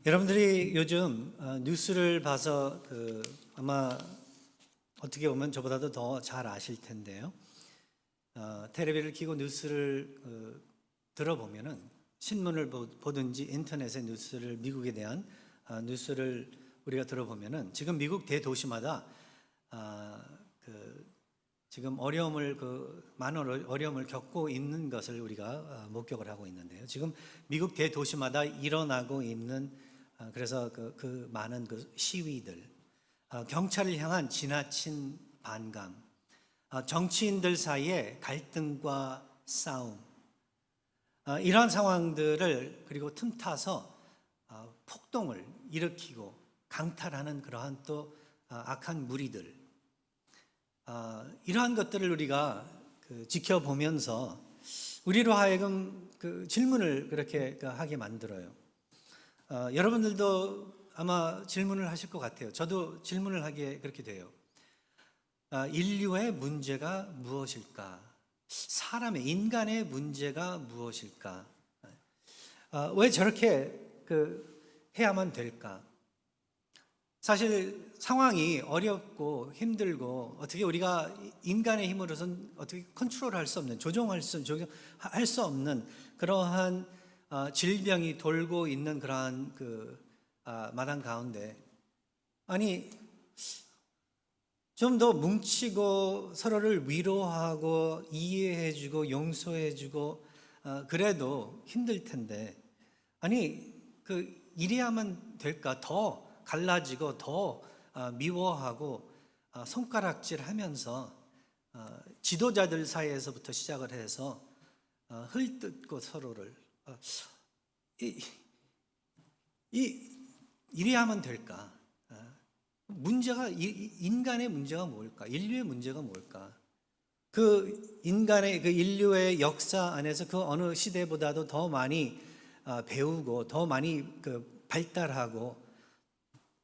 여러분들이 요즘 뉴스를 봐서 아마 어떻게 보면 저보다도 더 잘 아실 텐데요. 텔레비를 켜고 뉴스를 들어보면은 신문을 보든지 인터넷의 뉴스를 미국에 대한 뉴스를 우리가 들어보면은 지금 미국 대도시마다 지금 많은 어려움을 겪고 있는 것을 우리가 목격을 하고 있는데요. 지금 미국 대도시마다 일어나고 있는 그래서 그 많은 시위들, 경찰을 향한 지나친 반감, 정치인들 사이의 갈등과 싸움, 이러한 상황들을 그리고 틈타서 폭동을 일으키고 강탈하는 그러한 또 악한 무리들, 이러한 것들을 우리가 지켜보면서 우리로 하여금 질문을 그렇게 하게 만들어요. 여러분들도 아마 질문을 하실 것 같아요. 저도 질문을 하게 그렇게 돼요. 인류의 문제가 무엇일까? 인간의 문제가 무엇일까? 왜 저렇게 해야만 될까? 사실 상황이 어렵고 힘들고 어떻게 우리가 인간의 힘으로서는 어떻게 컨트롤할 수 없는, 조정할 수 없는 그러한 질병이 돌고 있는 그러한 마당 가운데, 아니 좀 더 뭉치고 서로를 위로하고 이해해주고 용서해주고 그래도 힘들 텐데, 아니 이래야만 될까? 더 갈라지고 더 미워하고 손가락질하면서 지도자들 사이에서부터 시작을 해서 헐뜯고 서로를 이래야 하면 될까? 인간의 문제가 뭘까? 인류의 문제가 뭘까? 인류의 역사 안에서 어느 시대보다도 더 많이 배우고 더 많이 발달하고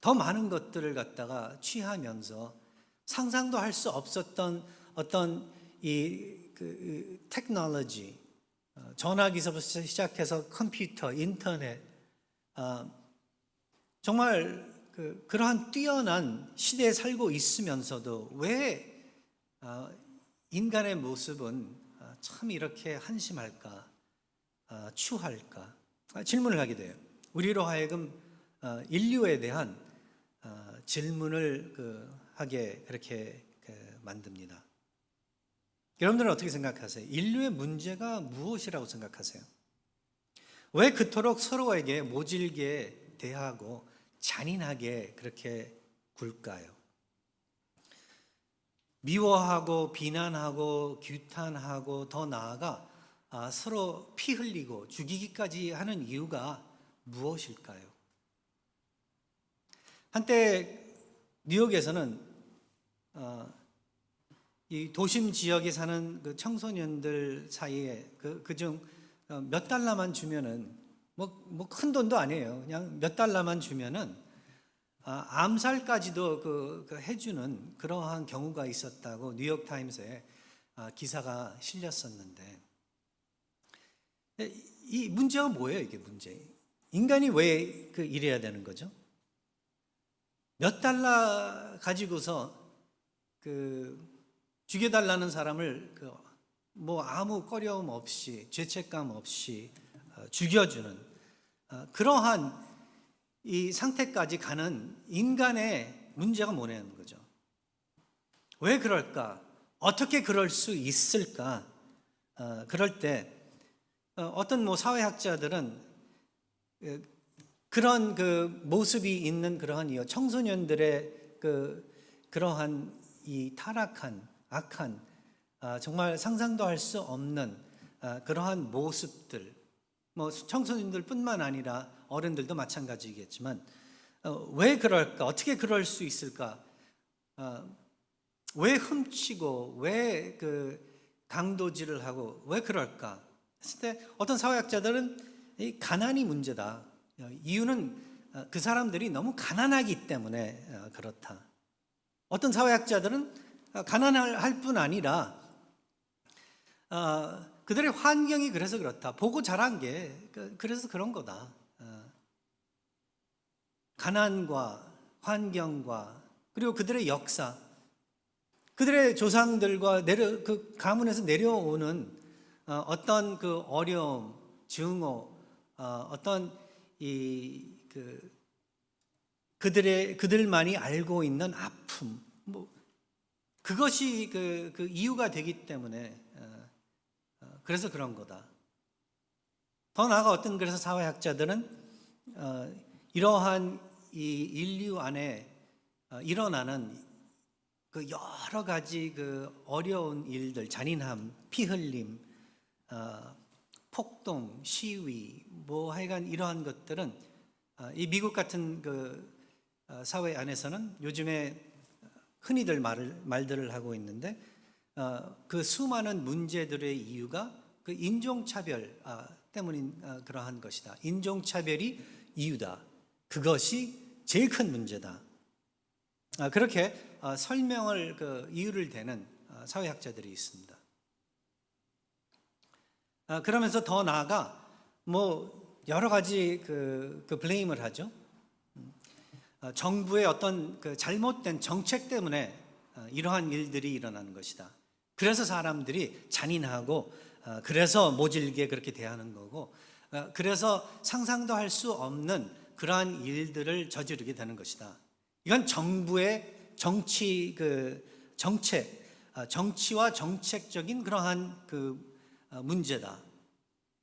더 많은 것들을 갖다가 취하면서 상상도 할 수 없었던 어떤 테크놀로지, 전화기서부터 시작해서 컴퓨터, 인터넷, 정말 그러한 뛰어난 시대에 살고 있으면서도 왜 인간의 모습은 참 이렇게 한심할까, 추할까? 질문을 하게 돼요. 우리로 하여금 인류에 대한 질문을 하게 그렇게 만듭니다. 여러분들은 어떻게 생각하세요? 인류의 문제가 무엇이라고 생각하세요? 왜 그토록 서로에게 모질게 대하고 잔인하게 그렇게 굴까요? 미워하고 비난하고 규탄하고 더 나아가 서로 피 흘리고 죽이기까지 하는 이유가 무엇일까요? 한때 뉴욕에서는 이 도심 지역에 사는 청소년들 사이에 그중 몇 달러만 주면은 뭐 큰 돈도 아니에요. 그냥 몇 달러만 주면은 암살까지도 해주는 그러한 경우가 있었다고 뉴욕 타임스에 기사가 실렸었는데, 이 문제가 뭐예요? 이게 문제. 인간이 왜 이래야 되는 거죠? 몇 달러 가지고서 죽여달라는 사람을 뭐 아무 꺼려움 없이 죄책감 없이 죽여주는 그러한 이 상태까지 가는 인간의 문제가 뭐냐는 거죠. 왜 그럴까? 어떻게 그럴 수 있을까? 그럴 때 어떤 사회학자들은 그런 모습이 있는 그러한 청소년들의 그러한 이 타락한 악한 정말 상상도 할 수 없는 그러한 모습들, 청소년들뿐만 아니라 어른들도 마찬가지겠지만 왜 그럴까? 어떻게 그럴 수 있을까? 왜 훔치고 왜 강도질을 하고 왜 그럴까? 했을 때 어떤 사회학자들은 이 가난이 문제다. 이유는 그 사람들이 너무 가난하기 때문에 그렇다. 어떤 사회학자들은 가난할 뿐 아니라 그들의 환경이 그래서 그렇다. 보고 자란 게 그래서 그런 거다. 가난과 환경과 그리고 그들의 역사, 그들의 조상들과 그 가문에서 내려오는 어떤 그 어려움, 증오, 어떤 그들만이 알고 있는 아픔, 뭐 그것이 그 이유가 되기 때문에 그래서 그런 거다. 더 나아가 어떤 그래서 사회학자들은 이러한 이 인류 안에 일어나는 그 여러 가지 그 어려운 일들, 잔인함, 피 흘림, 폭동, 시위, 뭐 하여간 이러한 것들은 이 미국 같은 그 사회 안에서는 요즘에 흔히들 말들을 하고 있는데 그 수많은 문제들의 이유가 그 인종차별 때문인 그러한 것이다. 인종차별이 이유다. 그것이 제일 큰 문제다. 그렇게 설명을 이유를 대는 사회학자들이 있습니다. 그러면서 더 나아가 뭐 여러 가지 그 블레임을 하죠. 정부의 어떤 그 잘못된 정책 때문에 이러한 일들이 일어나는 것이다. 그래서 사람들이 잔인하고 그래서 모질게 그렇게 대하는 거고 그래서 상상도 할 수 없는 그러한 일들을 저지르게 되는 것이다. 이건 정부의 정치 정책, 정치와 정책적인 그러한 그 문제다.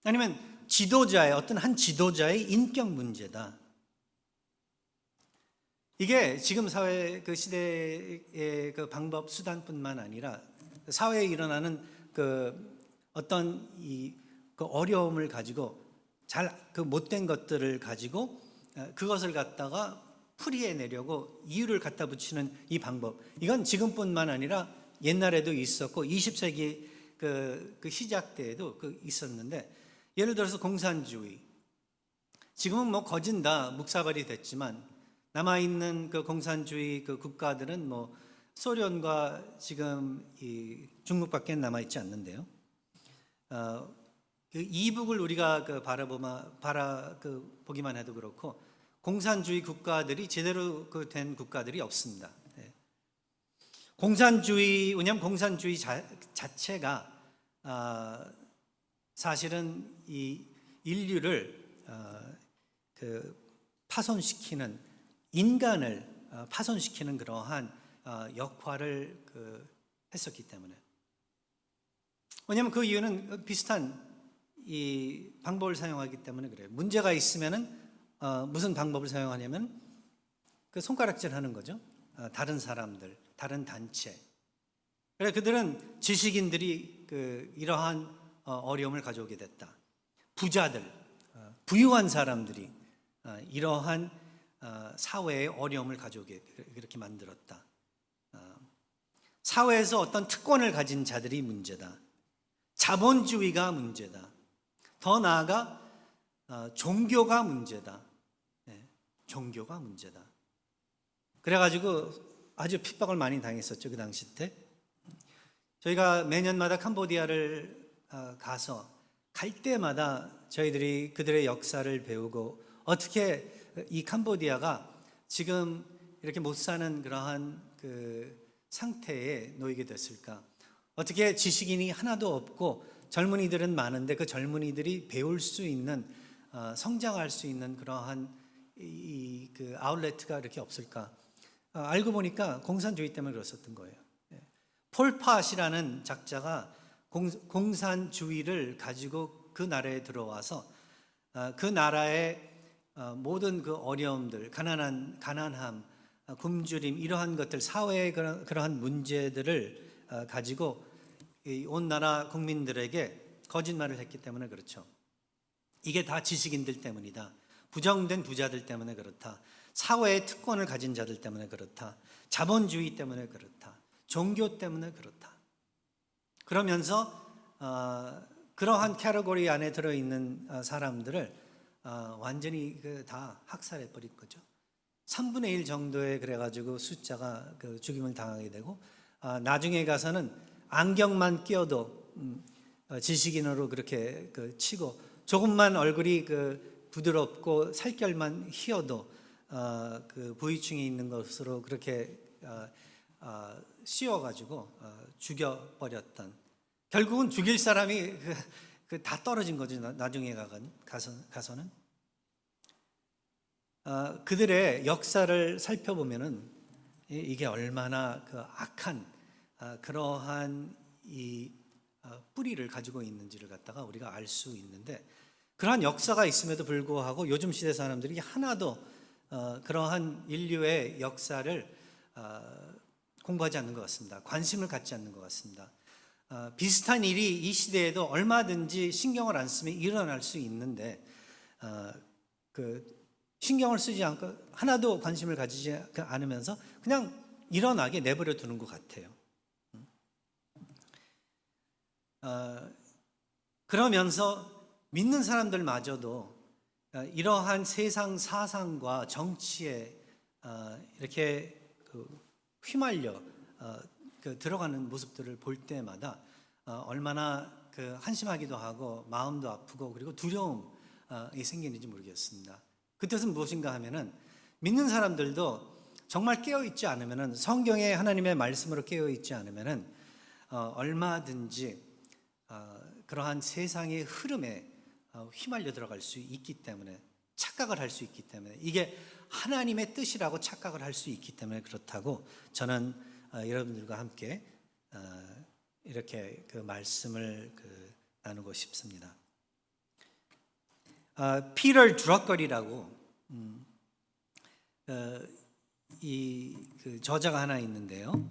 아니면 지도자의 어떤 한 지도자의 인격 문제다. 이게 지금 사회 그 시대의 그 방법 수단뿐만 아니라 사회에 일어나는 그 어떤 그 어려움을 가지고 그 못된 것들을 가지고 그것을 갖다가 풀이해내려고 이유를 갖다 붙이는 이 방법. 이건 지금뿐만 아니라 옛날에도 있었고 20세기 그 시작 때에도 있었는데 예를 들어서 공산주의. 지금은 뭐 거진 다 묵사발이 됐지만 남아있는 그 공산주의 그 국가들은 뭐 소련과 지금 이 중국밖에 남아있지 않는데요. 그 이북을 우리가 보기만 해도 그렇고 공산주의 국가들이 제대로 된 국가들이 없습니다. 왜냐하면 공산주의 자체가 사실은 이 인류를 파손시키는 인간을 파손시키는 그러한 역할을 했었기 때문에. 왜냐하면 그 이유는 비슷한 이 방법을 사용하기 때문에 그래요. 문제가 있으면은 무슨 방법을 사용하냐면 그 손가락질하는 거죠. 다른 사람들, 다른 단체. 그래 그들은 지식인들이 이러한 어려움을 가져오게 됐다. 부자들, 부유한 사람들이 이러한 사회의 어려움을 가져오게 그렇게 만들었다. 사회에서 어떤 특권을 가진 자들이 문제다. 자본주의가 문제다. 더 나아가 종교가 문제다. 종교가 문제다. 그래가지고 아주 핍박을 많이 당했었죠. 그 당시 때. 저희가 매년마다 캄보디아를 가서 갈 때마다 저희들이 그들의 역사를 배우고 어떻게 이 캄보디아가 지금 이렇게 못 사는 그러한 그 상태에 놓이게 됐을까? 어떻게 지식인이 하나도 없고 젊은이들은 많은데 그 젊은이들이 배울 수 있는 성장할 수 있는 그러한 그 아울렛가 이렇게 없을까? 알고 보니까 공산주의 때문에 그랬었던 거예요. 폴팟이라는 작자가 공산주의를 가지고 그 나라에 들어와서 그 나라의 모든 그 어려움들, 가난함, 굶주림 이러한 것들, 사회의 그러한 문제들을 가지고 온 나라 국민들에게 거짓말을 했기 때문에 그렇죠. 이게 다 지식인들 때문이다. 부정된 부자들 때문에 그렇다. 사회의 특권을 가진 자들 때문에 그렇다. 자본주의 때문에 그렇다. 종교 때문에 그렇다. 그러면서 그러한 캐러고리 안에 들어있는 사람들을 완전히 다 학살해 버릴 거죠. 3분의 1 정도의 그래가지고 숫자가 죽임을 당하게 되고 나중에 가서는 안경만 끼어도 지식인으로 그렇게 치고 조금만 얼굴이 부드럽고 살결만 휘어도 그 부위층이 있는 것으로 그렇게 씌워가지고 죽여버렸던, 결국은 죽일 사람이 다 떨어진 거죠. 나중에 가서는 그들의 역사를 살펴보면은 이게 얼마나 그 악한 그러한 이 뿌리를 가지고 있는지를 갖다가 우리가 알 수 있는데, 그러한 역사가 있음에도 불구하고 요즘 시대 사람들이 하나도 그러한 인류의 역사를 공부하지 않는 것 같습니다. 관심을 갖지 않는 것 같습니다. 비슷한 일이 이 시대에도 얼마든지 신경을 안 쓰면 일어날 수 있는데 그 신경을 쓰지 않고 하나도 관심을 가지지 않으면서 그냥 일어나게 내버려 두는 것 같아요. 그러면서 믿는 사람들마저도 이러한 세상 사상과 정치에 이렇게 휘말려 들어가는 모습들을 볼 때마다 얼마나 한심하기도 하고 마음도 아프고 그리고 두려움이 생기는지 모르겠습니다. 그 뜻은 무엇인가 하면은, 믿는 사람들도 정말 깨어있지 않으면은, 성경의 하나님의 말씀으로 깨어있지 않으면은 얼마든지 그러한 세상의 흐름에 휘말려 들어갈 수 있기 때문에, 착각을 할 수 있기 때문에, 이게 하나님의 뜻이라고 착각을 할 수 있기 때문에 그렇다고 저는 여러분들과 함께 이렇게 그 말씀을 나누고 싶습니다. 피터 드럭거리라고 이 저자가 하나 있는데요.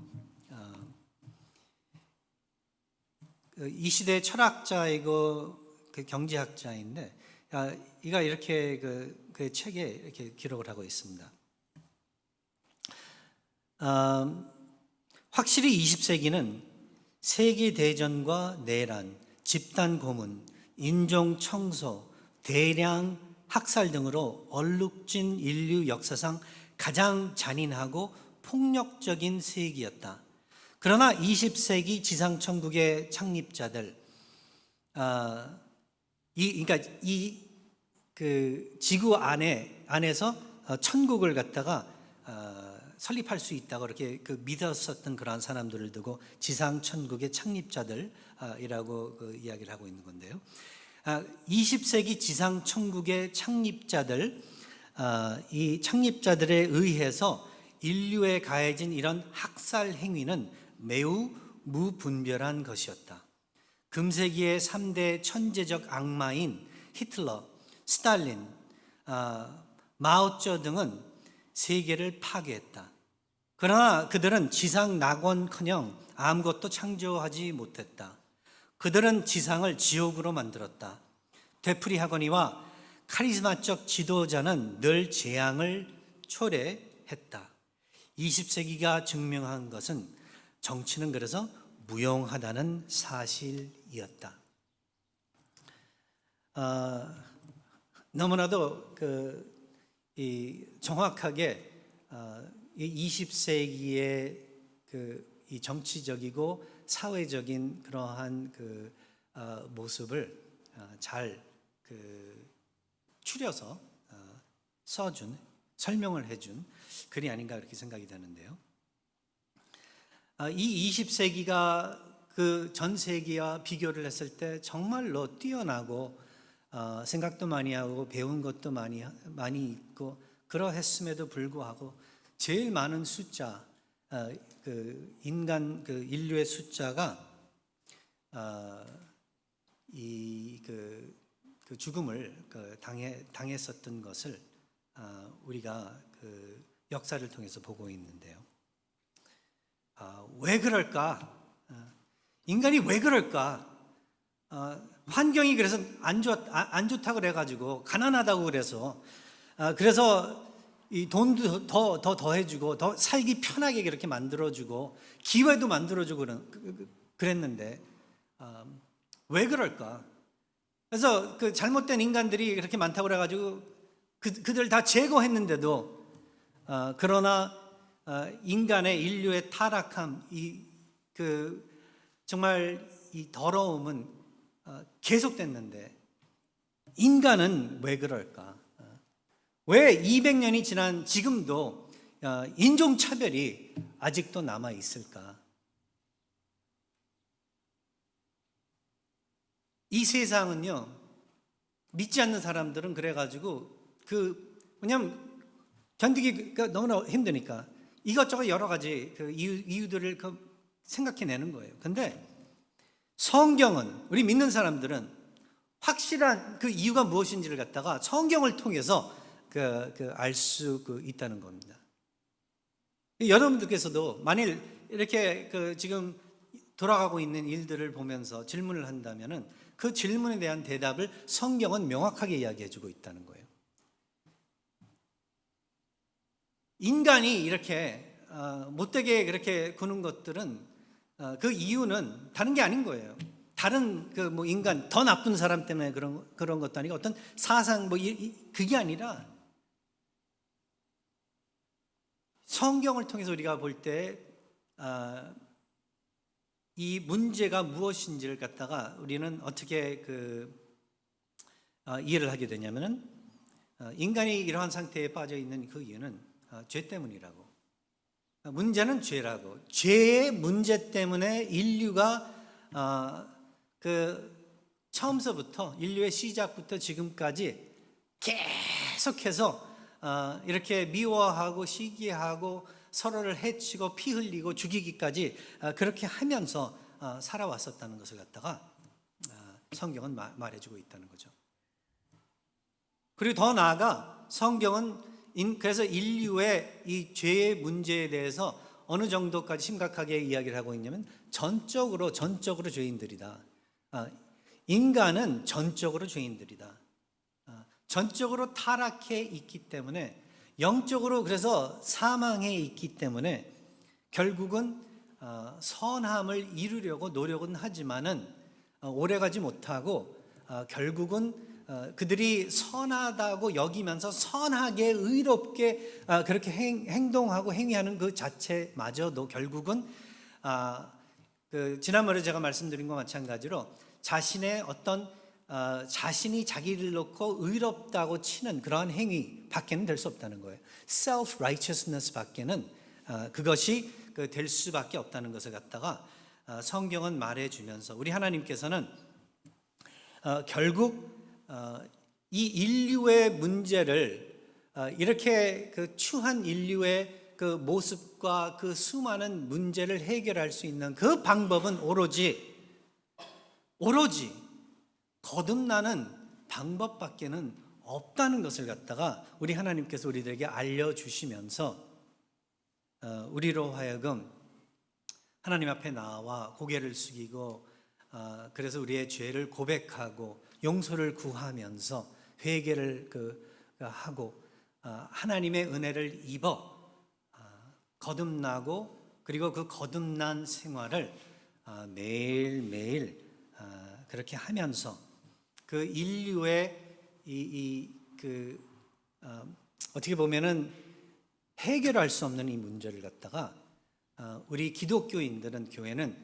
이 시대의 철학자이고 경제학자인데, 이가 이렇게 그 책에 이렇게 기록을 하고 있습니다. 확실히 20세기는 세계 대전과 내란, 집단 고문, 인종 청소, 대량 학살 등으로 얼룩진 인류 역사상 가장 잔인하고 폭력적인 세기였다. 그러나 20세기 지상천국의 창립자들, 그러니까 그 지구 안에서 천국을 갖다가 설립할 수 있다고 이렇게 믿었었던 그러한 사람들을 두고 지상천국의 창립자들이라고 이야기를 하고 있는 건데요. 20세기 지상천국의 창립자들, 이 창립자들에 의해서 인류에 가해진 이런 학살 행위는 매우 무분별한 것이었다. 금세기의 3대 천재적 악마인 히틀러, 스탈린, 마오쩌둥은 세계를 파괴했다. 그러나 그들은 지상 낙원커녕 아무것도 창조하지 못했다. 그들은 지상을 지옥으로 만들었다. 되풀이하거니와 카리스마적 지도자는 늘 재앙을 초래했다. 20세기가 증명한 것은 정치는 그래서 무용하다는 사실이었다. 너무나도 정확하게 이 20세기의 이 정치적이고 사회적인 그러한 모습을 잘 추려서 써준, 설명을 해준 글이 아닌가 그렇게 생각이 되는데요. 이 20세기가 그 전 세기와 비교를 했을 때 정말로 뛰어나고 생각도 많이 하고 배운 것도 많이 있고, 그러했음에도 불구하고 제일 많은 숫자, 인류의 숫자가 그 죽음을 당했었던 것을 우리가 역사를 통해서 보고 있는데요. 왜 그럴까? 인간이 왜 그럴까? 환경이 그래서 안 좋다고 그래가지고, 가난하다고 그래서 이 돈도 더 해주고, 더 살기 편하게 그렇게 만들어주고, 기회도 만들어주고 그랬는데, 왜 그럴까? 그래서 그 잘못된 인간들이 그렇게 많다고 그래가지고 그들 다 제거했는데도, 그러나 인류의 타락함, 정말 이 더러움은 계속됐는데, 인간은 왜 그럴까? 왜 200년이 지난 지금도 인종차별이 아직도 남아 있을까? 이 세상은요, 믿지 않는 사람들은 그래가지고 왜냐면 견디기가 너무나 힘드니까 이것저것 여러 가지 이유들을 생각해내는 거예요. 근데 성경은, 우리 믿는 사람들은 확실한 그 이유가 무엇인지를 갖다가 성경을 통해서 알 수 있다는 겁니다. 여러분들께서도 만일 이렇게 지금 돌아가고 있는 일들을 보면서 질문을 한다면은 그 질문에 대한 대답을 성경은 명확하게 이야기해주고 있다는 거예요. 인간이 이렇게 못되게 그렇게 구는 것들은 그 이유는 다른 게 아닌 거예요. 다른 인간 더 나쁜 사람 때문에 그런 것도 아니고 어떤 사상 그게 아니라 성경을 통해서 우리가 볼 때 이 문제가 무엇인지를 갖다가 우리는 어떻게 이해를 하게 되냐면은 인간이 이러한 상태에 빠져 있는 그 이유는 죄 때문이라고. 문제는 죄라고. 죄의 문제 때문에 인류가 처음서부터 인류의 시작부터 지금까지 계속해서 이렇게 미워하고 시기하고 서로를 해치고 피 흘리고 죽이기까지 그렇게 하면서 살아왔었다는 것을 갖다가 성경은 말해주고 있다는 거죠. 그리고 더 나아가 성경은 그래서 인류의 이 죄의 문제에 대해서 어느 정도까지 심각하게 이야기를 하고 있냐면 전적으로 죄인들이다. 인간은 전적으로 죄인들이다. 전적으로 타락해 있기 때문에 영적으로 그래서 사망해 있기 때문에 결국은 선함을 이루려고 노력은 하지만은 오래가지 못하고 결국은 그들이 선하다고 여기면서 선하게 의롭게 그렇게 행동하고 행위하는 그 자체마저도 결국은 지난번에 제가 말씀드린 것과 마찬가지로 자신의 자신이 자기를 놓고 의롭다고 치는 그러한 행위 밖에는 될 수 없다는 거예요. self-righteousness 밖에는 그것이 될 수밖에 없다는 것을 갖다가 성경은 말해주면서 우리 하나님께서는 결국 이 인류의 문제를 이렇게 추한 인류의 그 모습과 그 수많은 문제를 해결할 수 있는 그 방법은 오로지 거듭나는 방법밖에는 없다는 것을 갖다가 우리 하나님께서 우리들에게 알려주시면서 우리로 하여금 하나님 앞에 나와 고개를 숙이고 그래서 우리의 죄를 고백하고 용서를 구하면서 회개를 하고 하나님의 은혜를 입어 거듭나고 그리고 그 거듭난 생활을 매일매일 그렇게 하면서 그 인류의 어떻게 보면은 해결할 수 없는 이 문제를 갖다가 우리 기독교인들은 교회는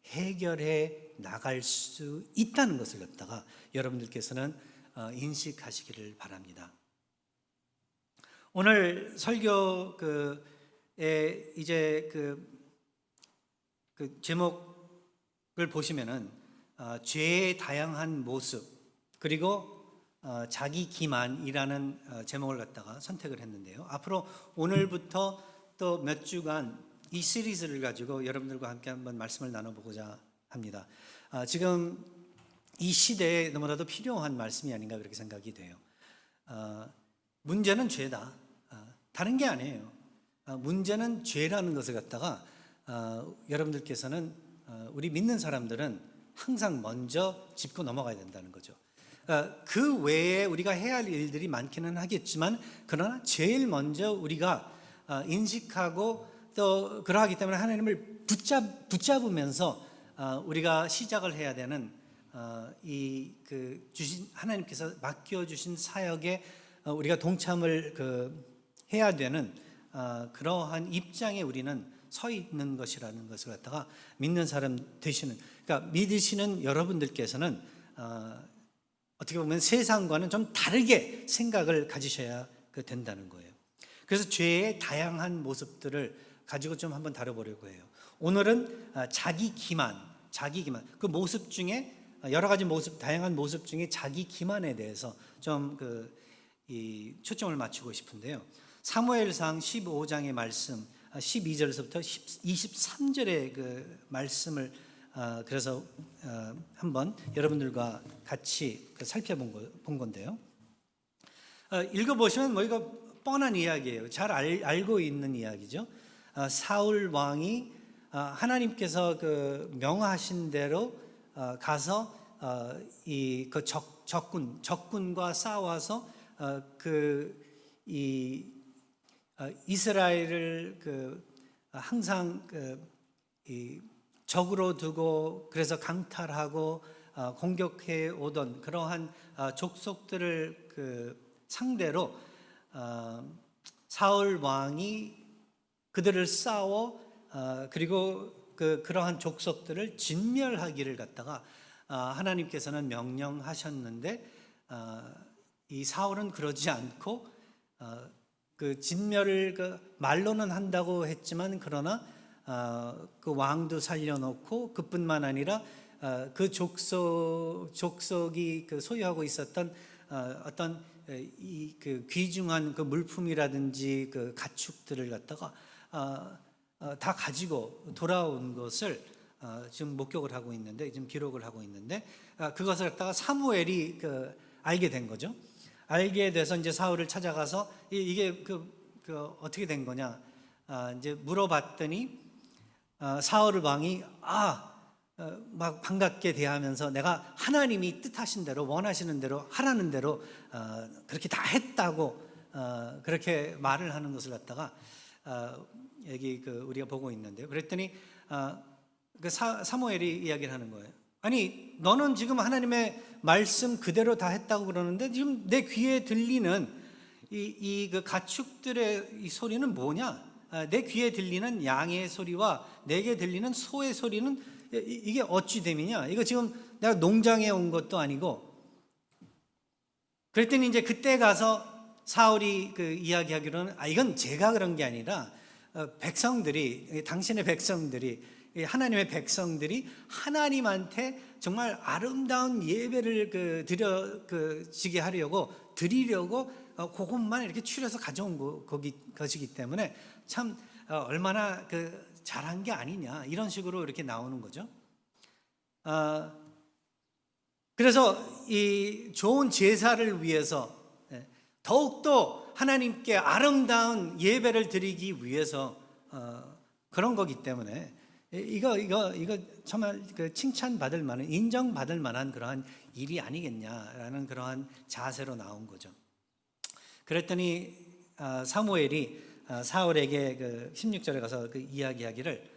해결해 나갈 수 있다는 것을 갖다가 여러분들께서는 인식하시기를 바랍니다. 오늘 설교에 이제 그 제목을 보시면은 죄의 다양한 모습 그리고 자기 기만이라는 제목을 갖다가 선택을 했는데요. 앞으로 오늘부터 또 몇 주간 이 시리즈를 가지고 여러분들과 함께 한번 말씀을 나눠보고자 합니다. 지금 이 시대에 너무나도 필요한 말씀이 아닌가 그렇게 생각이 돼요. 문제는 죄다. 다른 게 아니에요. 문제는 죄라는 것을 갖다가 여러분들께서는 우리 믿는 사람들은 항상 먼저 짚고 넘어가야 된다는 거죠. 그 외에 우리가 해야 할 일들이 많기는 하겠지만 그러나 제일 먼저 우리가 인식하고 또 그러하기 때문에 하나님을 붙잡으면서 우리가 시작을 해야 되는 주신 하나님께서 맡겨주신 사역에 우리가 동참을 해야 되는 그러한 입장에 우리는 서 있는 것이라는 것을 갖다가 믿는 사람 되시는, 그러니까 믿으시는 여러분들께서는 어떻게 보면 세상과는 좀 다르게 생각을 가지셔야 된다는 거예요. 그래서 죄의 다양한 모습들을 가지고 좀 한번 다뤄보려고 해요. 오늘은 자기 기만 그 모습 중에 여러 가지 모습, 다양한 모습 중에 자기 기만에 대해서 좀 이 초점을 맞추고 싶은데요. 사무엘상 15장의 말씀 12절에서부터 23절의 그 말씀을 그래서 한번 여러분들과 같이 살펴본 건데요. 읽어보시면 뭐 이거 뻔한 이야기예요. 잘 알고 있는 이야기죠. 사울 왕이 하나님께서 그 명하신 대로 가서 이 그 적군과 싸워서 이스라엘을 항상 이 적으로 두고 그래서 강탈하고 공격해 오던 그러한 족속들을 상대로 사울 왕이 그들을 싸워 그리고 그러한 족속들을 진멸하기를 갖다가 하나님께서는 명령하셨는데 이 사울은 그러지 않고 그 진멸을 말로는 한다고 했지만 그러나 그 왕도 살려놓고 그뿐만 아니라 그 족속이 소유하고 있었던 어떤 이 귀중한 그 물품이라든지 그 가축들을 갖다가 다 가지고 돌아온 것을 지금 목격을 하고 있는데, 지금 기록을 하고 있는데, 그것을 갖다가 사무엘이 알게 된 거죠. 알게 돼서 이제 사울을 찾아가서 이게 어떻게 된 거냐 이제 물어봤더니 사울 왕이 막 반갑게 대하면서 내가 하나님이 뜻하신 대로 원하시는 대로 하라는 대로 그렇게 다 했다고 그렇게 말을 하는 것을 갖다가 여기 우리가 보고 있는데요. 그랬더니 사무엘이 이야기를 하는 거예요. 아니 너는 지금 하나님의 말씀 그대로 다 했다고 그러는데 지금 내 귀에 들리는 그 가축들의 이 소리는 뭐냐? 내 귀에 들리는 양의 소리와 내게 들리는 소의 소리는 이게 어찌 됨이냐? 이거 지금 내가 농장에 온 것도 아니고. 그랬더니 이제 그때 가서 사울이 이야기하기로는 이건 제가 그런 게 아니라 백성들이, 당신의 백성들이, 하나님의 백성들이 하나님한테 정말 아름다운 예배를 드리게 하려고 드리려고 그것만 이렇게 추려서 가져온 것이기 때문에 참 얼마나 잘한 게 아니냐 이런 식으로 이렇게 나오는 거죠. 그래서 이 좋은 제사를 위해서 더욱더 하나님께 아름다운 예배를 드리기 위해서 그런 거기 때문에 이거 정말 칭찬받을 만한, 인정받을 만한 그러한 일이 아니겠냐라는 그러한 자세로 나온 거죠. 그랬더니 사무엘이 사울에게 16절에 가서 이야기하기를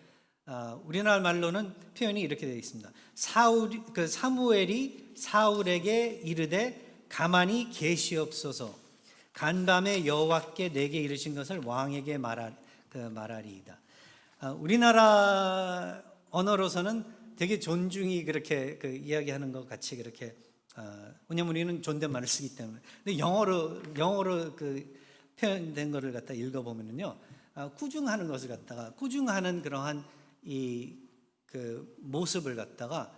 우리나라 말로는 표현이 이렇게 되어 있습니다. 사무엘이 사울에게 이르되 가만히 계시옵소서. 간밤에 여호와께 내게 이르신 것을 왕에게 말하리이다. 우리나라 언어로서는 되게 존중이 그렇게 이야기하는 것 같이 그렇게 왜냐면 우리는 존댓말을 쓰기 때문에. 근데 영어로 표현된 것을 갖다 읽어보면요, 꾸중하는 것을 갖다가 꾸중하는 그러한 모습을 갖다가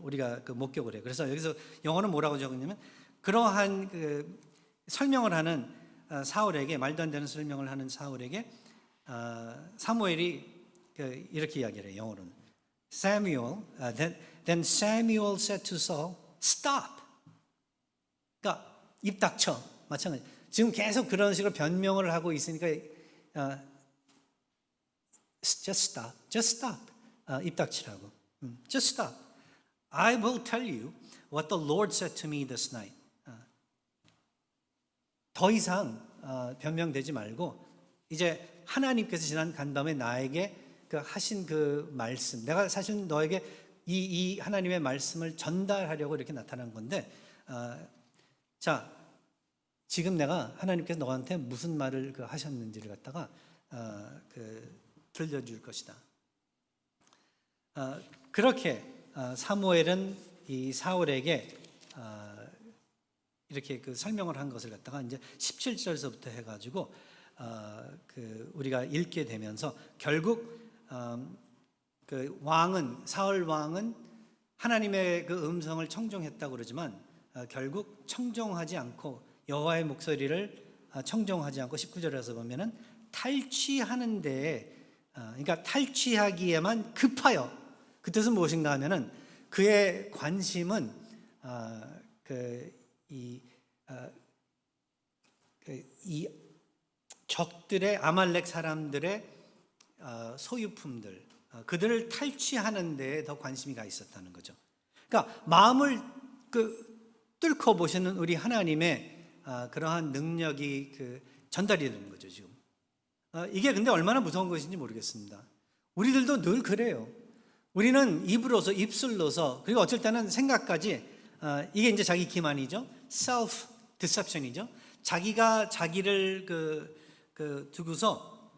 우리가 목격을 해요. 그래서 여기서 영어는 뭐라고 적었냐면 그러한 설명을 하는 사울에게, 말도 안 되는 설명을 하는 사울에게 사무엘이 이렇게 이야기를 해요. 영어로는 Then Samuel said to Saul, Stop. 그러니까 입 닥쳐. 마찬가지. 지금 계속 그런 식으로 변명을 하고 있으니까 Just stop. 입 닥치라고. Just stop. I will tell you what the Lord said to me this night. 더 이상 변명되지 말고 이제 하나님께서 지난 간밤에 나에게 하신 말씀, 내가 사실 너에게 이 하나님의 말씀을 전달하려고 이렇게 나타난 건데, 자, 지금 내가 하나님께서 너한테 무슨 말을 하셨는지를 갖다가 들려줄 것이다. 그렇게 사무엘은 이 사울에게 이렇게 그 설명을 한 것을 갖다가 이제 17절서부터 해가지고 우리가 읽게 되면서 결국 그 왕은 사울 왕은 하나님의 그 음성을 청종했다고 그러지만 결국 청종하지 않고 여호와의 목소리를 청종하지 않고 19절에서 보면은 탈취하는데 그러니까 탈취하기에만 급하여 그 뜻은 무엇인가 하면은 그의 관심은 이 적들의 아말렉 사람들의 소유품들 그들을 탈취하는 데에 더 관심이 가 있었다는 거죠. 그러니까 마음을 뚫고 보시는 우리 하나님의 그러한 능력이 전달이 되는 거죠 지금. 이게 근데 얼마나 무서운 것인지 모르겠습니다. 우리들도 늘 그래요. 우리는 입으로서 입술로서 그리고 어쩔 때는 생각까지 이게 이제 자기 기만이죠. self deception이죠. 자기가 자기를 두고서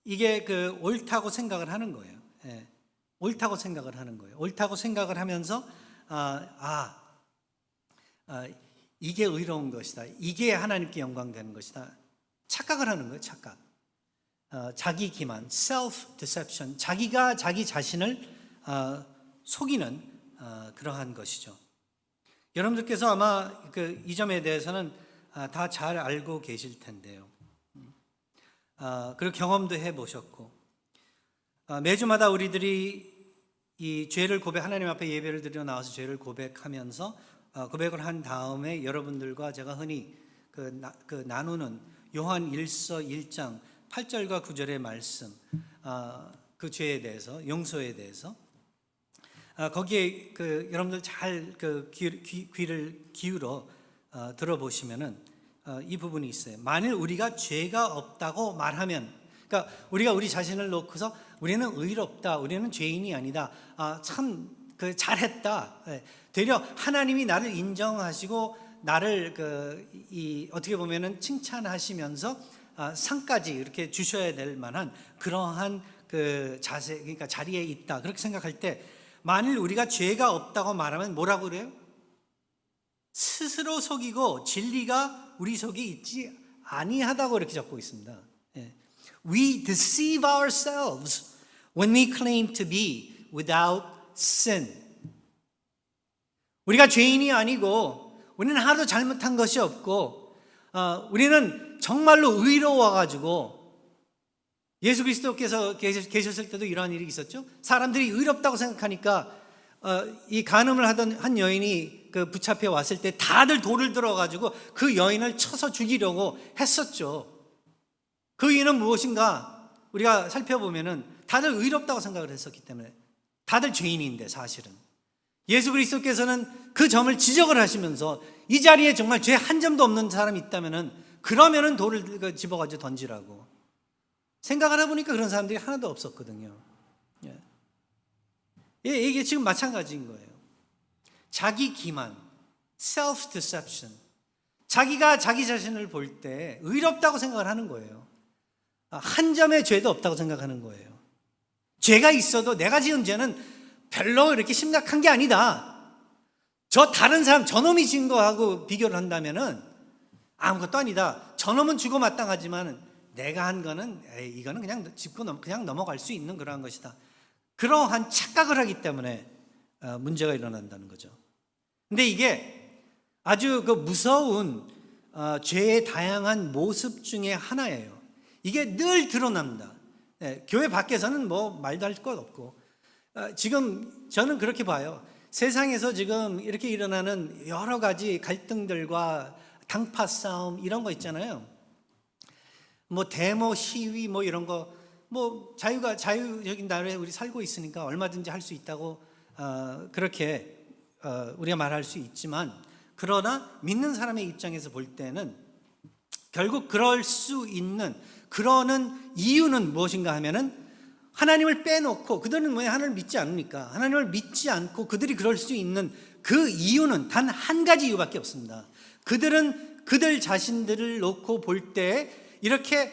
이게 옳다고 생각을 하는 거예요. 예. 옳다고 생각을 하는 거예요. 옳다고 생각을 하면서 이게 의로운 것이다. 이게 하나님께 영광되는 것이다. 착각을 하는 거예요. 착각. 자기 기만, self deception. 자기가 자기 자신을 속이는 그러한 것이죠. 여러분들께서 아마 이 점에 대해서는 다 잘 알고 계실 텐데요. 그리고 경험도 해보셨고 매주마다 우리들이 이 죄를 하나님 앞에 예배를 드려 나와서 죄를 고백하면서 고백을 한 다음에 여러분들과 제가 흔히 나누는 요한 1서 1장 8절과 9절의 말씀 그 죄에 대해서 용서에 대해서 거기에 여러분들 잘 귀를 기울여 들어보시면은 이 부분이 있어요. 만일 우리가 죄가 없다고 말하면, 그러니까 우리가 우리 자신을 놓고서 우리는 의롭다, 우리는 죄인이 아니다, 참 잘했다. 되려 하나님이 나를 인정하시고 나를 어떻게 보면은 칭찬하시면서 상까지 이렇게 주셔야 될 만한 그러한 자세, 그러니까 자리에 있다. 그렇게 생각할 때 만일 우리가 죄가 없다고 말하면 뭐라고 그래요? 스스로 속이고 진리가 우리 속에 있지 아니하다고 이렇게 적고 있습니다. We deceive ourselves when we claim to be without sin. 우리가 죄인이 아니고 우리는 하나도 잘못한 것이 없고 우리는 정말로 의로워가지고 예수 그리스도께서 계셨을 때도 이러한 일이 있었죠. 사람들이 의롭다고 생각하니까 이 간음을 하던 한 여인이 붙잡혀 왔을 때 다들 돌을 들어가지고 그 여인을 쳐서 죽이려고 했었죠. 그 이유는 무엇인가? 우리가 살펴보면은 다들 의롭다고 생각을 했었기 때문에 다들 죄인인데 사실은 예수 그리스도께서는 그 점을 지적을 하시면서 이 자리에 정말 죄 한 점도 없는 사람이 있다면은 그러면은 돌을 집어가지고 던지라고 생각을 해보니까 그런 사람들이 하나도 없었거든요. 이게 지금 마찬가지인 거예요. 자기 기만, self deception. 자기가 자기 자신을 볼 때 의롭다고 생각을 하는 거예요. 한 점의 죄도 없다고 생각하는 거예요. 죄가 있어도 내가 지은 죄는 별로 이렇게 심각한 게 아니다. 저 다른 사람, 저놈이 지은 거하고 비교를 한다면은 아무것도 아니다. 저놈은 주고 마땅하지만 내가 한 거는 이거는 그냥 짚고 그냥 넘어갈 수 있는 그러한 것이다. 그러한 착각을 하기 때문에 문제가 일어난다는 거죠. 근데 이게 아주 무서운 죄의 다양한 모습 중에 하나예요. 이게 늘 드러납니다. 교회 밖에서는 뭐 말도 할 것 없고 지금 저는 그렇게 봐요. 세상에서 지금 이렇게 일어나는 여러 가지 갈등들과 당파 싸움 이런 거 있잖아요. 뭐 데모 시위 뭐 이런 거 뭐 자유적인 나라에 우리 살고 있으니까 얼마든지 할 수 있다고 그렇게 우리가 말할 수 있지만 그러나 믿는 사람의 입장에서 볼 때는 결국 그럴 수 있는 그러는 이유는 무엇인가 하면은 하나님을 빼놓고 그들은 왜 하나님을 믿지 않으니까 하나님을 믿지 않고 그들이 그럴 수 있는 그 이유는 단 한 가지 이유밖에 없습니다. 그들은 그들 자신들을 놓고 볼 때 이렇게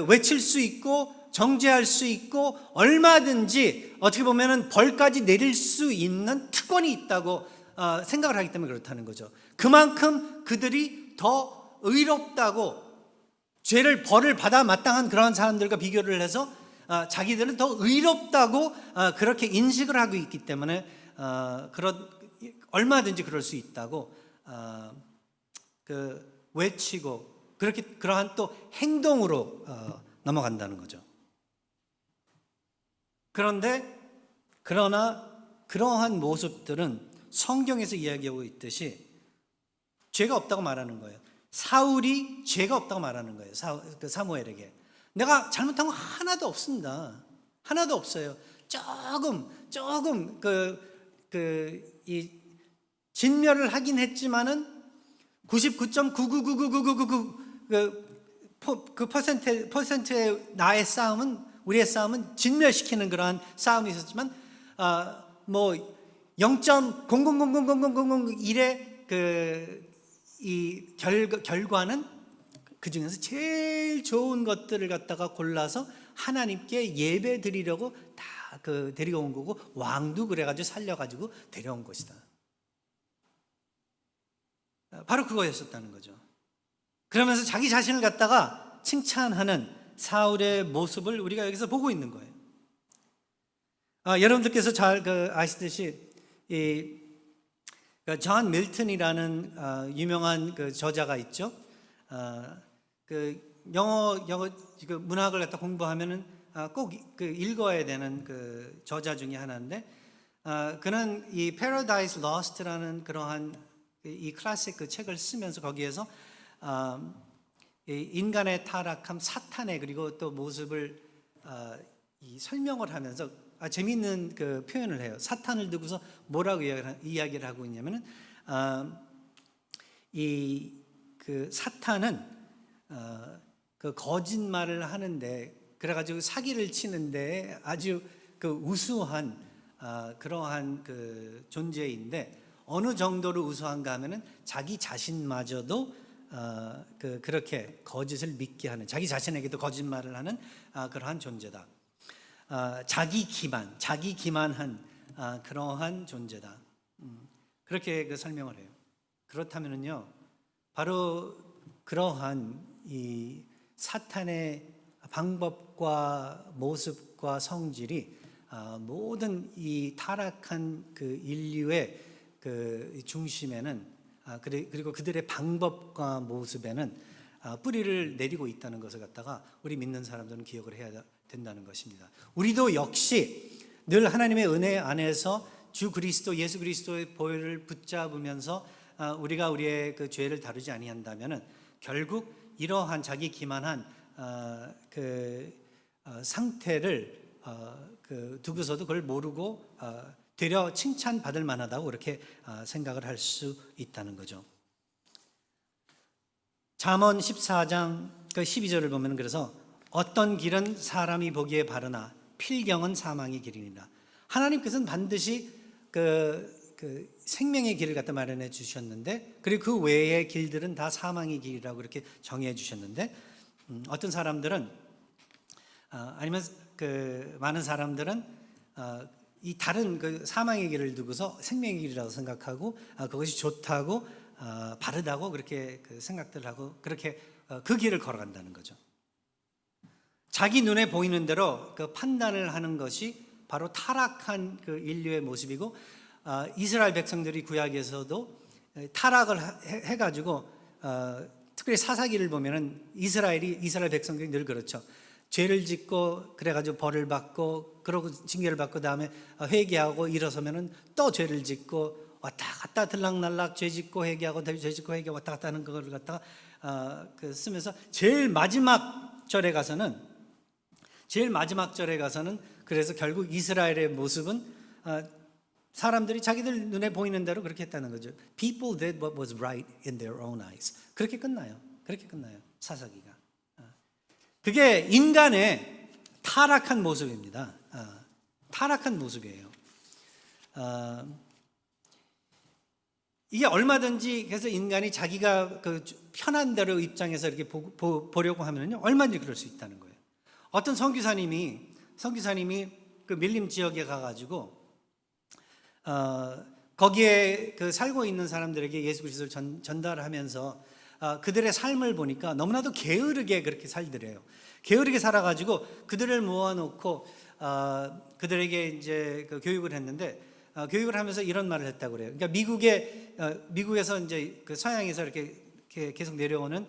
외칠 수 있고 정죄할 수 있고 얼마든지 어떻게 보면은 벌까지 내릴 수 있는 특권이 있다고 생각을 하기 때문에 그렇다는 거죠. 그만큼 그들이 더 의롭다고 벌을 받아 마땅한 그러한 사람들과 비교를 해서 자기들은 더 의롭다고 그렇게 인식을 하고 있기 때문에 얼마든지 그럴 수 있다고 외치고 그러한 또 행동으로 넘어간다는 거죠. 그러나 그러한 모습들은 성경에서 이야기하고 있듯이 죄가 없다고 말하는 거예요. 사울이 죄가 없다고 말하는 거예요. 사무엘에게 내가 잘못한 거 하나도 없습니다. 하나도 없어요. 조금 이 진멸을 하긴 했지만은 99.9999999 퍼센트의 나의 싸움은, 우리의 싸움은 진멸시키는 그러한 싸움이 있었지만 뭐 0.00000001의 이 결과는 그 중에서 제일 좋은 것들을 갖다가 골라서 하나님께 예배 드리려고 다 데리고 온 거고, 왕도 그래가지고 살려가지고 데려온 것이다. 바로 그거였었다는 거죠. 그러면서 자기 자신을 갖다가 칭찬하는 사울의 모습을 우리가 여기서 보고 있는 거예요. 여러분들께서 잘 아시듯이 존 밀턴이라는 유명한 저자가 있죠. 영어 문학을 갖다 공부하면은 꼭 읽어야 되는 저자 중에 하나인데, 그는 이 Paradise Lost라는 그러한 이 클래식 책을 쓰면서 거기에서 인간의 타락함, 사탄의 그리고 또 모습을 설명을 하면서 재미있는 표현을 해요. 사탄을 두고서 뭐라고 이야기를 하고 있냐면은 사탄은 거짓말을 하는데, 그래가지고 사기를 치는데 아주 우수한 그러한 존재인데, 어느 정도로 우수한가 하면은 자기 자신마저도 그렇게 거짓을 믿게 하는, 자기 자신에게도 거짓말을 하는 그러한 존재다. 자기 기만한 그러한 존재다. 그렇게 설명을 해요. 그렇다면은요, 바로 그러한 이 사탄의 방법과 모습과 성질이 모든 이 타락한 인류의 중심에는, 그리고 그들의 방법과 모습에는 뿌리를 내리고 있다는 것을 갖다가 우리 믿는 사람들은 기억을 해야 된다는 것입니다. 우리도 역시 늘 하나님의 은혜 안에서 주 그리스도, 예수 그리스도의 보혈을 붙잡으면서 우리가 우리의 죄를 다루지 아니한다면은 결국 이러한 자기 기만한 상태를 두고서도 그걸 모르고 되려 칭찬받을 만하다고 그렇게 생각을 할 수 있다는 거죠. 잠언 14장 12절을 보면, 그래서 어떤 길은 사람이 보기에 바르나 필경은 사망의 길이니라. 하나님께서는 반드시 생명의 길을 갖다 마련해 주셨는데, 그리고 그 외의 길들은 다 사망의 길이라고 그렇게 정해 주셨는데, 어떤 사람들은 아니면 많은 사람들은 이 다른 사망의 길을 두고서 생명의 길이라고 생각하고 그것이 좋다고 바르다고 그렇게 생각들 하고 그렇게 그 길을 걸어간다는 거죠. 자기 눈에 보이는 대로 판단을 하는 것이 바로 타락한 인류의 모습이고, 이스라엘 백성들이 구약에서도 타락을 해가지고 특별히 사사기를 보면은 이스라엘 백성들이 늘 그렇죠. 죄를 짓고 그래가지고 벌을 받고, 그러고 징계를 받고, 다음에 회개하고 일어서면은 또 죄를 짓고 왔다 갔다 들락날락 죄 짓고 회개하고 죄 짓고 회개 왔다 갔다 하는 그걸 갖다가 쓰면서 제일 마지막 절에 가서는 그래서 결국 이스라엘의 모습은 사람들이 자기들 눈에 보이는 대로 그렇게 했다는 거죠. People did what was right in their own eyes. 그렇게 끝나요. 사사기가. 그게 인간의 타락한 모습입니다. 타락한 모습이에요. 이게 얼마든지, 그래서 인간이 자기가 편한 대로 입장에서 이렇게 보려고 하면요, 얼마든지 그럴 수 있다는 거예요. 어떤 선교사님이 밀림 지역에 가가지고 거기에 그 살고 있는 사람들에게 예수 그리스도를 전달하면서 그들의 삶을 보니까 너무나도 게으르게 그렇게 살더래요. 게으르게 살아가지고 그들을 모아놓고 그들에게 이제 그 교육을 했는데 교육을 하면서 이런 말을 했다고 그래요. 그러니까 미국에서 이제 그 서양에서 이렇게 계속 내려오는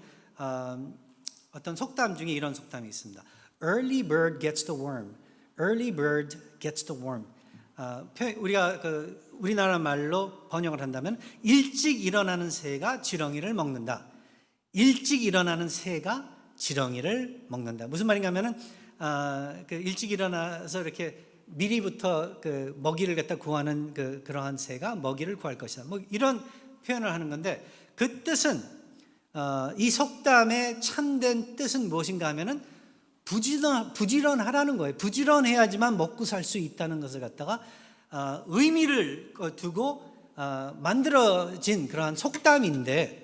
어떤 속담 중에 이런 속담이 있습니다. Early bird gets the worm. Early bird gets the worm. 우리가 그 우리나라 말로 번역을 한다면 일찍 일어나는 새가 지렁이를 먹는다. 일찍 일어나는 새가 지렁이를 먹는다. 무슨 말인가 하면은 그 일찍 일어나서 이렇게 미리부터 그 먹이를 갖다 구하는 그러한 새가 먹이를 구할 것이다. 뭐 이런 표현을 하는 건데 그 뜻은 이 속담의 참된 뜻은 무엇인가 하면은 부지런하라는 거예요. 부지런해야지만 먹고 살 수 있다는 것을 갖다가 의미를 두고 만들어진 그러한 속담인데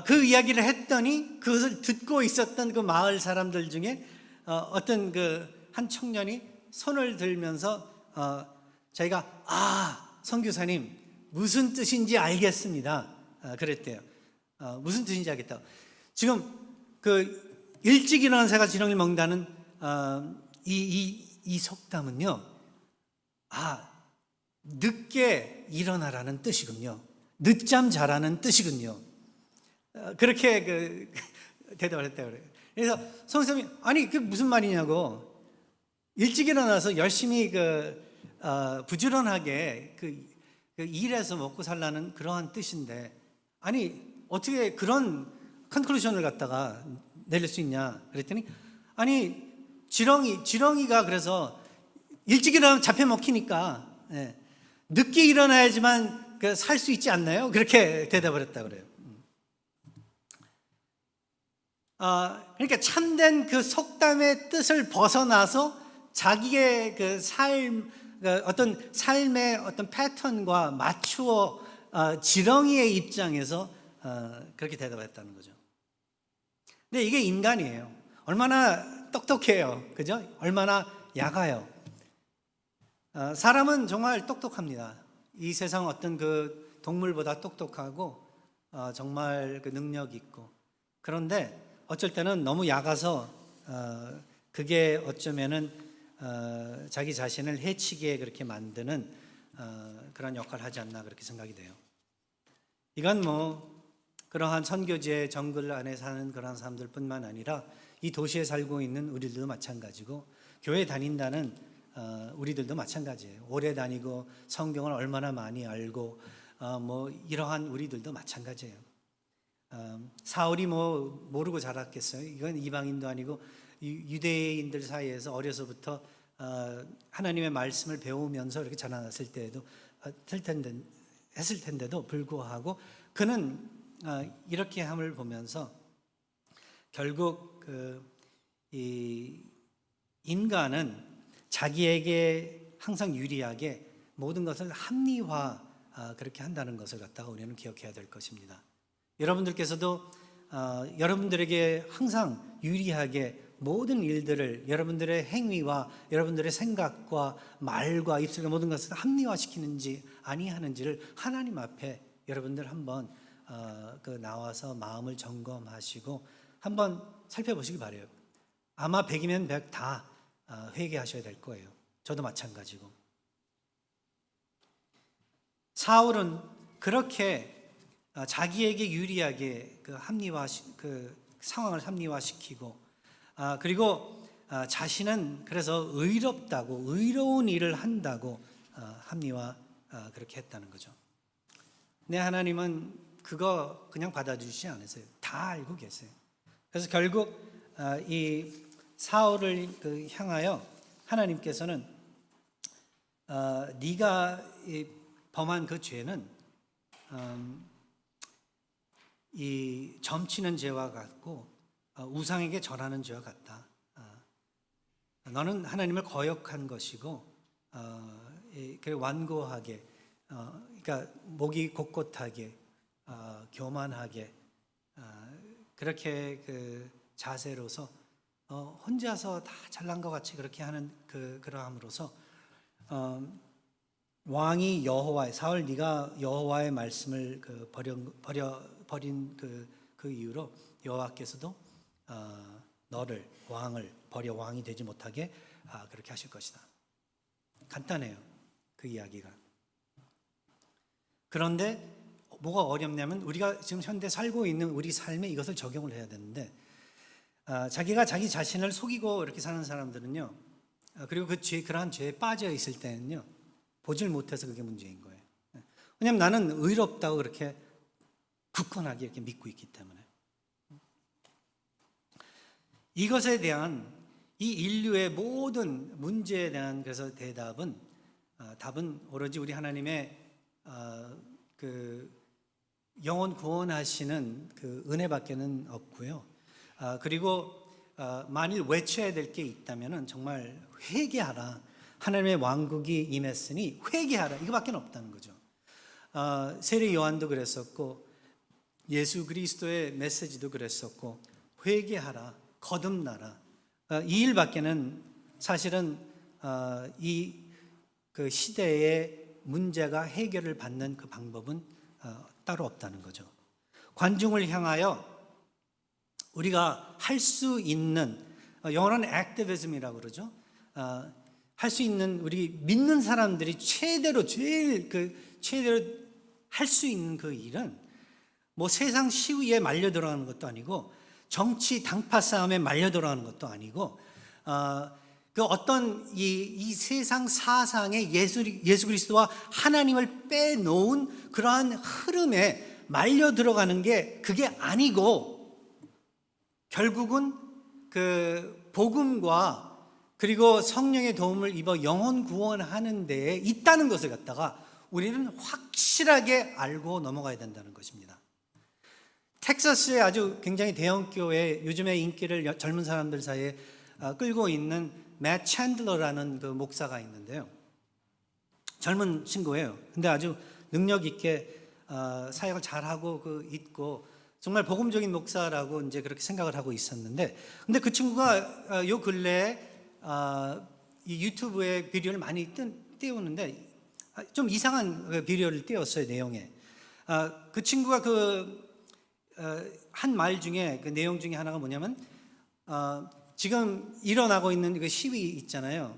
그 이야기를 했더니 그것을 듣고 있었던 그 마을 사람들 중에 어떤 그 한 청년이 손을 들면서 자기가 선교사님 무슨 뜻인지 알겠습니다. 그랬대요. 무슨 뜻인지 알겠다고. 지금 그 일찍 일어나는 새가 지렁이를 먹는다는 이 속담은요. 늦게 일어나라는 뜻이군요. 늦잠 자라는 뜻이군요. 그렇게 대답을 했다고 그래요. 그래서 선생님이 아니 그게 무슨 말이냐고. 일찍 일어나서 열심히 부지런하게 그 일해서 먹고 살라는 그러한 뜻인데 아니 어떻게 그런 컨클루션을 갖다가 내릴 수 있냐 그랬더니 아니 지렁이가 그래서 일찍 일어나면 잡혀 먹히니까 늦게 일어나야지만 살 수 있지 않나요? 그렇게 대답을 했다고 그래요. 그러니까 참된 그 속담의 뜻을 벗어나서 자기의 그 어떤 삶의 어떤 패턴과 맞추어 지렁이의 입장에서 그렇게 대답했다는 거죠. 근데 이게 인간이에요. 얼마나 똑똑해요. 그죠? 얼마나 약아요. 사람은 정말 똑똑합니다. 이 세상 어떤 그 동물보다 똑똑하고 정말 그 능력 있고 그런데 어쩔 때는 너무 약아서 그게 어쩌면은 자기 자신을 해치게 그렇게 만드는 그런 역할을 하지 않나 그렇게 생각이 돼요. 이건 뭐 그러한 선교지의 정글 안에 사는 그런 사람들뿐만 아니라 이 도시에 살고 있는 우리들도 마찬가지고 교회 다닌다는 우리들도 마찬가지예요. 오래 다니고 성경을 얼마나 많이 알고 뭐 이러한 우리들도 마찬가지예요. 사울이 뭐 모르고 자랐겠어요. 이건 이방인도 아니고 유대인들 사이에서 어려서부터 하나님의 말씀을 배우면서 이렇게 자라났을 때에도 했을 텐데도 불구하고 그는 이렇게 함을 보면서 결국 이 인간은 자기에게 항상 유리하게 모든 것을 합리화 그렇게 한다는 것을 갖다가 우리는 기억해야 될 것입니다. 여러분들께서도 여러분들에게 항상 유리하게 모든 일들을 여러분들의 행위와 여러분들의 생각과 말과 입술의 모든 것을 합리화시키는지 아니하는지를 하나님 앞에 여러분들 한번 나와서 마음을 점검하시고 한번 살펴보시기 바라요. 아마 100이면 100 다 회개하셔야 될 거예요. 저도 마찬가지고. 사울은 그렇게 자기에게 유리하게 그 상황을 합리화시키고 그리고 자신은 그래서 의롭다고 의로운 일을 한다고 합리화 그렇게 했다는 거죠. 네, 하나님은 그거 그냥 받아주시지 않으세요. 다 알고 계세요. 그래서 결국 이 사울을 향하여 하나님께서는 네가 범한 그 죄는 이 점치는 죄와 같고 우상에게 절하는 죄와 같다. 너는 하나님을 거역한 것이고 완고하게 그러니까 목이 곧곧하게 교만하게 그렇게 그 자세로서 혼자서 다 잘난 것 같이 그렇게 하는 그러함으로써 왕이 사울 네가 여호와의 말씀을 버린 그 이유로 여호와께서도 너를 왕을 버려 왕이 되지 못하게 그렇게 하실 것이다. 간단해요, 그 이야기가. 그런데 뭐가 어렵냐면 우리가 지금 현대 살고 있는 우리 삶에 이것을 적용을 해야 되는데, 자기가 자기 자신을 속이고 이렇게 사는 사람들은요, 그리고 그러한 죄에 빠져 있을 때는요, 보질 못해서 그게 문제인 거예요. 왜냐하면 나는 의롭다고 그렇게 굳건하게 이렇게 믿고 있기 때문에. 이것에 대한 이 인류의 모든 문제에 대한 그래서 답은 오로지 우리 하나님의 그 영혼 구원하시는 그 은혜밖에는 없고요. 그리고 만일 외쳐야 될 게 있다면은 정말 회개하라. 하나님의 왕국이 임했으니 회개하라. 이거밖에 없다는 거죠. 세례 요한도 그랬었고 예수 그리스도의 메시지도 그랬었고 회개하라, 거듭나라. 이 일밖에는 사실은 이 그 시대의 문제가 해결을 받는 그 방법은 따로 없다는 거죠. 관중을 향하여 우리가 할 수 있는, 영어로는 액티비즘이라고 그러죠. 할 수 있는, 우리 믿는 사람들이 최대로 할 수 있는 그 일은 뭐 세상 시위에 말려 들어가는 것도 아니고 정치 당파 싸움에 말려 들어가는 것도 아니고 그 어떤 이 세상 사상에 예수 그리스도와 하나님을 빼놓은 그러한 흐름에 말려 들어가는 게 그게 아니고, 결국은 그 복음과 그리고 성령의 도움을 입어 영혼 구원하는 데에 있다는 것을 갖다가 우리는 확실하게 알고 넘어가야 된다는 것입니다. 텍사스의 아주 굉장히 대형 교회, 요즘에 인기를 젊은 사람들 사이에 끌고 있는 맷 챈들러라는 그 목사가 있는데요. 젊은 친구예요. 근데 아주 능력 있게 사역을 잘하고 있고 정말 복음적인 목사라고 이제 그렇게 생각을 하고 있었는데, 근데 그 친구가 요 근래에 이 유튜브에 비디오를 많이 띄우는데 좀 이상한 비디오를 띄웠어요, 내용에. 그 친구가 한 말 중에 그 내용 중에 하나가 뭐냐면 지금 일어나고 있는 그 시위 있잖아요.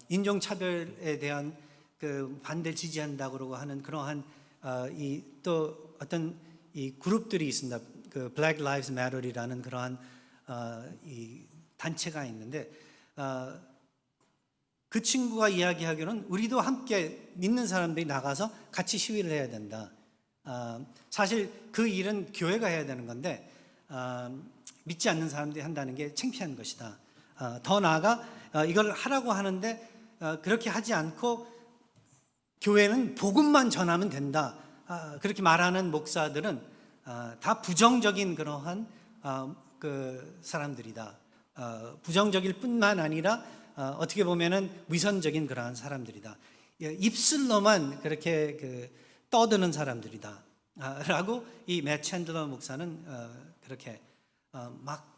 인종차별에 대한 그 반대를 지지한다고 그러고 하는 그러한 또 어떤 이 그룹들이 있습니다. 그 Black Lives Matter이라는 그러한 이 단체가 있는데 그 친구가 이야기하기로는 우리도 함께 믿는 사람들이 나가서 같이 시위를 해야 된다. 사실 그 일은 교회가 해야 되는 건데 믿지 않는 사람들이 한다는 게 창피한 것이다. 더 나아가 이걸 하라고 하는데 그렇게 하지 않고 교회는 복음만 전하면 된다. 그렇게 말하는 목사들은 다 부정적인 그러한 그 사람들이다. 부정적일 뿐만 아니라 어떻게 보면은 위선적인 그러한 사람들이다. 입술로만 그렇게 떠드는 사람들이다. 라고 이 맷 챈들러 목사는 그렇게 막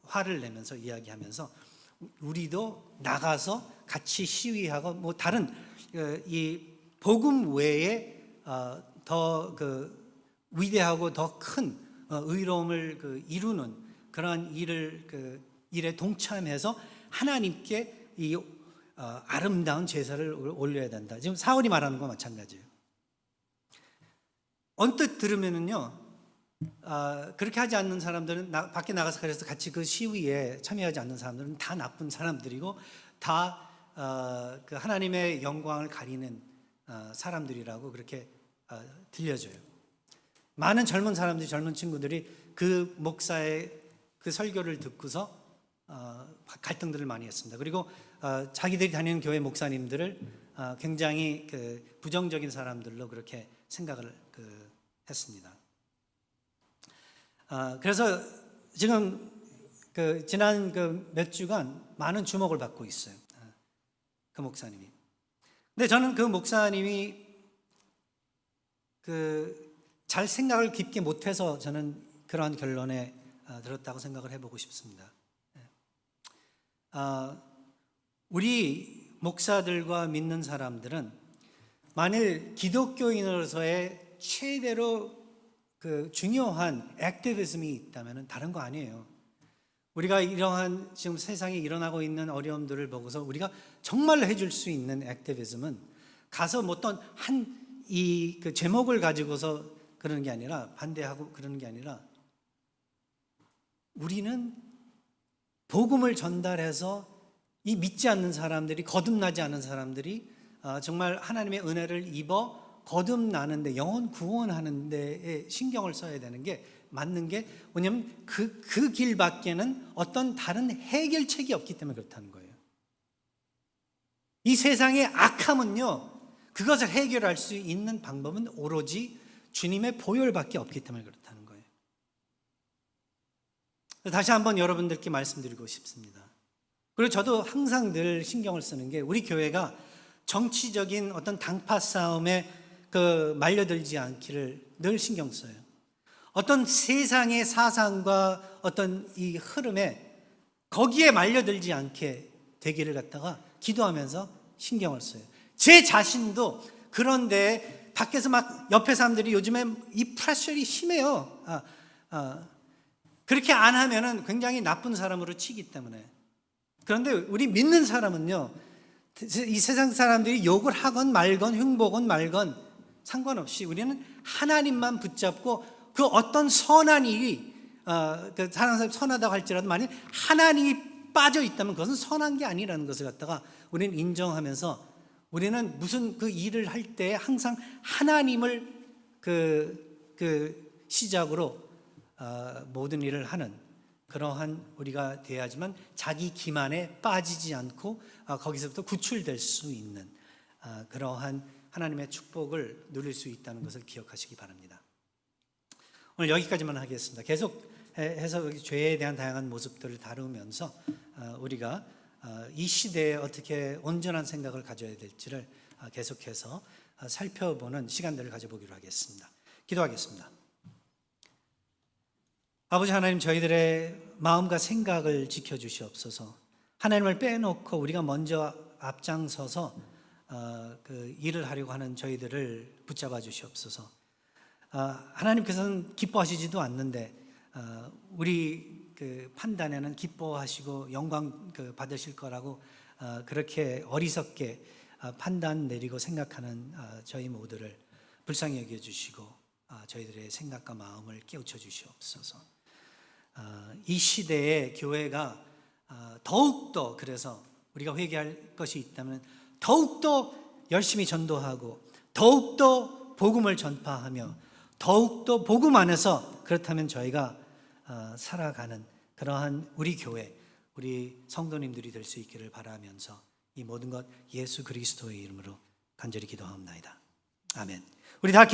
화를 내면서 이야기하면서 우리도 나가서 같이 시위하고 뭐 다른 이 복음 외에 더 위대하고 더 큰 의로움을 이루는 그러한 일에 동참해서 하나님께 이 아름다운 제사를 올려야 된다. 지금 사울이 말하는 거 마찬가지예요. 언뜻 들으면은요, 그렇게 하지 않는 사람들은 밖에 나가서 그래서 같이 그 시위에 참여하지 않는 사람들은 다 나쁜 사람들이고 다 그 하나님의 영광을 가리는 사람들이라고 그렇게 들려져요. 많은 젊은 친구들이 그 목사의 그 설교를 듣고서 갈등들을 많이 했습니다. 그리고 자기들이 다니는 교회 목사님들을 굉장히 부정적인 사람들로 그렇게 생각을 했습니다. 그래서 지금 지난 몇 주간 많은 주목을 받고 있어요. 그 목사님이. 근데 저는 그 목사님이 잘 생각을 깊게 못해서 저는 그러한 결론에 들었다고 생각을 해보고 싶습니다. 우리 목사들과 믿는 사람들은 만일 기독교인으로서의 최대로 그 중요한 액티비즘이 있다면 다른 거 아니에요. 우리가 이러한 지금 세상에 일어나고 있는 어려움들을 보고서 우리가 정말 해줄 수 있는 액티비즘은 가서 뭐 어떤 그 제목을 가지고서 그러는 게 아니라, 반대하고 그러는 게 아니라, 우리는 복음을 전달해서 이 믿지 않는 사람들이, 거듭나지 않은 사람들이 정말 하나님의 은혜를 입어 거듭나는데, 영혼 구원하는 데에 신경을 써야 되는 게 맞는 게, 왜냐하면 그 길밖에는 어떤 다른 해결책이 없기 때문에 그렇다는 거예요. 이 세상의 악함은요, 그것을 해결할 수 있는 방법은 오로지 주님의 보혈밖에 없기 때문에 그렇다는 거예요. 다시 한번 여러분들께 말씀드리고 싶습니다. 그리고 저도 항상 늘 신경을 쓰는 게, 우리 교회가 정치적인 어떤 당파 싸움에 말려들지 않기를 늘 신경 써요. 어떤 세상의 사상과 어떤 이 흐름에 거기에 말려들지 않게 되기를 갖다가 기도하면서 신경을 써요. 제 자신도 그런데 밖에서 막 옆에 사람들이 요즘에 이 프레셔리 심해요. 그렇게 안 하면은 굉장히 나쁜 사람으로 치기 때문에. 그런데 우리 믿는 사람은요, 이 세상 사람들이 욕을 하건 말건 흉보건 말건 상관없이 우리는 하나님만 붙잡고, 그 어떤 선한 일이 다른 사람이 선하다고 할지라도 만일 하나님이 빠져 있다면 그것은 선한 게 아니라는 것을 갖다가 우리는 인정하면서, 우리는 무슨 그 일을 할 때 항상 하나님을 그 시작으로 모든 일을 하는 그러한 우리가 돼야지만 자기 기만에 빠지지 않고 거기서부터 구출될 수 있는 그러한 하나님의 축복을 누릴 수 있다는 것을 기억하시기 바랍니다. 오늘 여기까지만 하겠습니다. 계속해서 죄에 대한 다양한 모습들을 다루면서 우리가 이 시대에 어떻게 온전한 생각을 가져야 될지를 계속해서 살펴보는 시간들을 가져보기로 하겠습니다. 기도하겠습니다. 아버지 하나님, 저희들의 마음과 생각을 지켜주시옵소서. 하나님을 빼놓고 우리가 먼저 앞장서서 그 일을 하려고 하는 저희들을 붙잡아 주시옵소서. 하나님께서는 기뻐하시지도 않는데 우리 그 판단에는 기뻐하시고 영광 받으실 거라고 그렇게 어리석게 판단 내리고 생각하는 저희 모두를 불쌍히 여겨주시고 저희들의 생각과 마음을 깨우쳐 주시옵소서. 이 시대에 교회가 더욱더, 그래서 우리가 회개할 것이 있다면 더욱더 열심히 전도하고 더욱더 복음을 전파하며 더욱더 복음 안에서, 그렇다면 저희가 살아가는 그러한 우리 교회, 우리 성도님들이 될 수 있기를 바라면서 이 모든 것 예수 그리스도의 이름으로 간절히 기도하옵나이다. 아멘. 우리 다